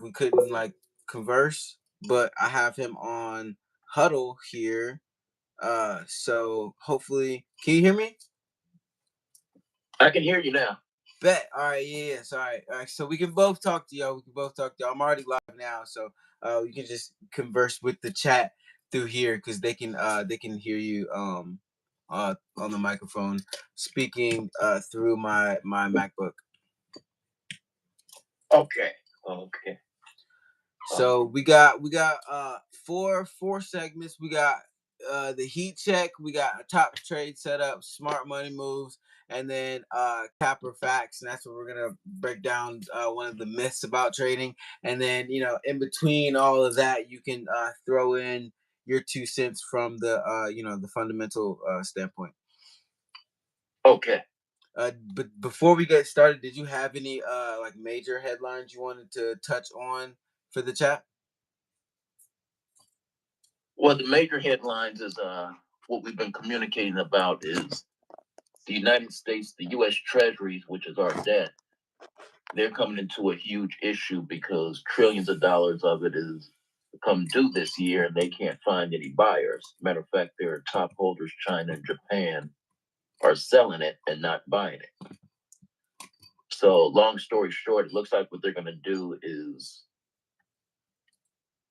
we couldn't like converse, but I have him on huddle here. So hopefully, can you hear me? I can hear you now. Bet. All right. Yeah. Yeah. So, all right. So we can both talk to y'all. We can both talk to y'all. I'm already live now, so you can just converse with the chat through here because they can hear you on the microphone speaking through my MacBook. Okay. Okay. So we got four segments. We got the heat check, we got a top trade setup, smart money moves, and then capper facts. And that's what we're gonna break down one of the myths about trading. And then in between all of that, you can throw in your 2 cents from the the fundamental standpoint. Okay. But before we get started, did you have any like major headlines you wanted to touch on for the chat? Well, the major headlines is what we've been communicating about is the United States, the U.S. Treasuries, which is our debt. They're coming into a huge issue because trillions of dollars of it is come due this year, and they can't find any buyers. Matter of fact, their top holders, China and Japan, are selling it and not buying it. So, long story short, it looks like what they're going to do is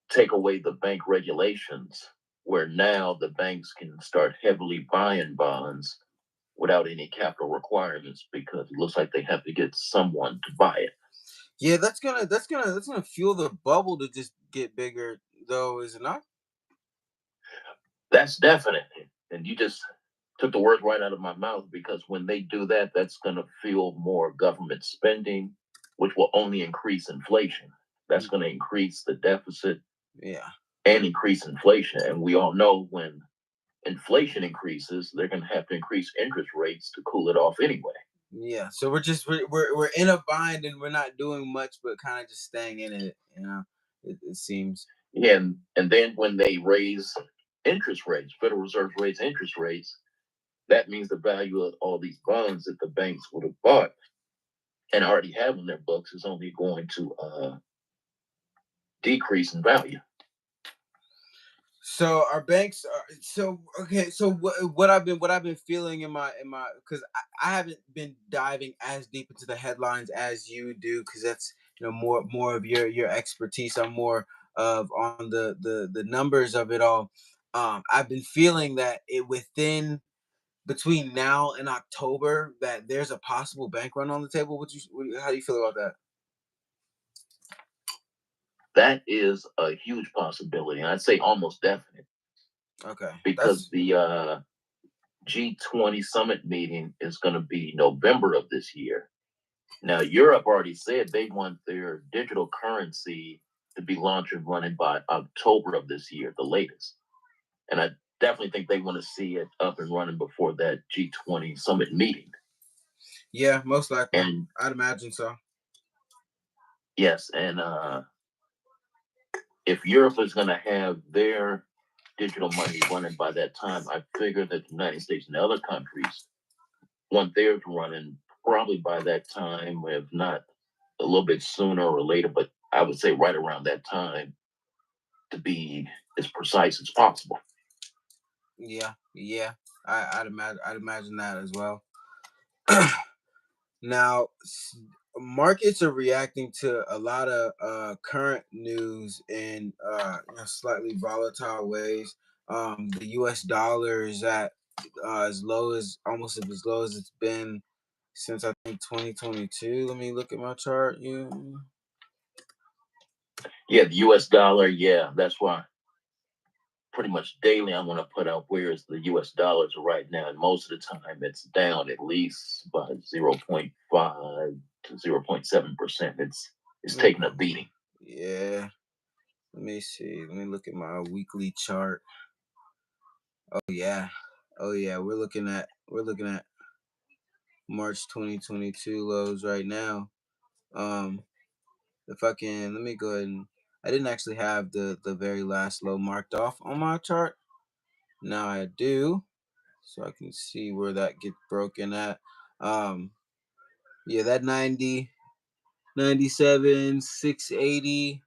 take away the bank regulations, where now the banks can start heavily buying bonds without any capital requirements because it looks like they have to get someone to buy it. Yeah, that's gonna fuel the bubble to just get bigger, though, is it not? That's definite. And you just took the words right out of my mouth because when they do that, that's going to fuel more government spending, which will only increase inflation. That's going to increase the deficit Yeah. and increase inflation. And we all know when inflation increases, they're going to have to increase interest rates to cool it off anyway. Yeah. So we're in a bind and we're not doing much, but kind of just staying in it. It seems. And then when they raise interest rates, Federal Reserve raise interest rates, that means the value of all these bonds that the banks would have bought and already have in their books is only going to decrease in value. So our banks are so okay. So what I've been feeling in my because I haven't been diving as deep into the headlines as you do because that's more of your expertise. I'm more of on the numbers of it all. I've been feeling that it within between now and October that there's a possible bank run on the table. How do you feel about that? That is a huge possibility. I'd say almost definite Okay, because that's the G20 summit meeting is going to be November of this year. Now, Europe already said they want their digital currency to be launched and running by October of this year, the latest. And I definitely think they want to see it up and running before that G20 summit meeting. yeah, most likely. And I'd imagine so. yes, and if Europe is going to have their digital money running by that time, I figure that the United States and other countries want theirs running probably by that time, if not a little bit sooner or later, but I would say right around that time to be as precise as possible. Yeah, yeah. I'd imagine that as well. Now, markets are reacting to a lot of current news in slightly volatile ways. The U.S. dollar is at as low as almost as low as it's been since I think 2022. Let me look at my chart. Yeah, the US dollar, yeah, that's why pretty much daily I want to put out where is the US dollars right now. And most of the time it's down at least by 0.5 to 0.7%. It's taking a beating. Yeah. Let me see. Let me look at my weekly chart. Oh yeah. Oh yeah. We're looking at March 2022 lows right now. Um, if I can, let me go ahead and I didn't actually have the very last low marked off on my chart. Now I do, so I can see where that gets broken at. Um, yeah, that 90. 97, 680.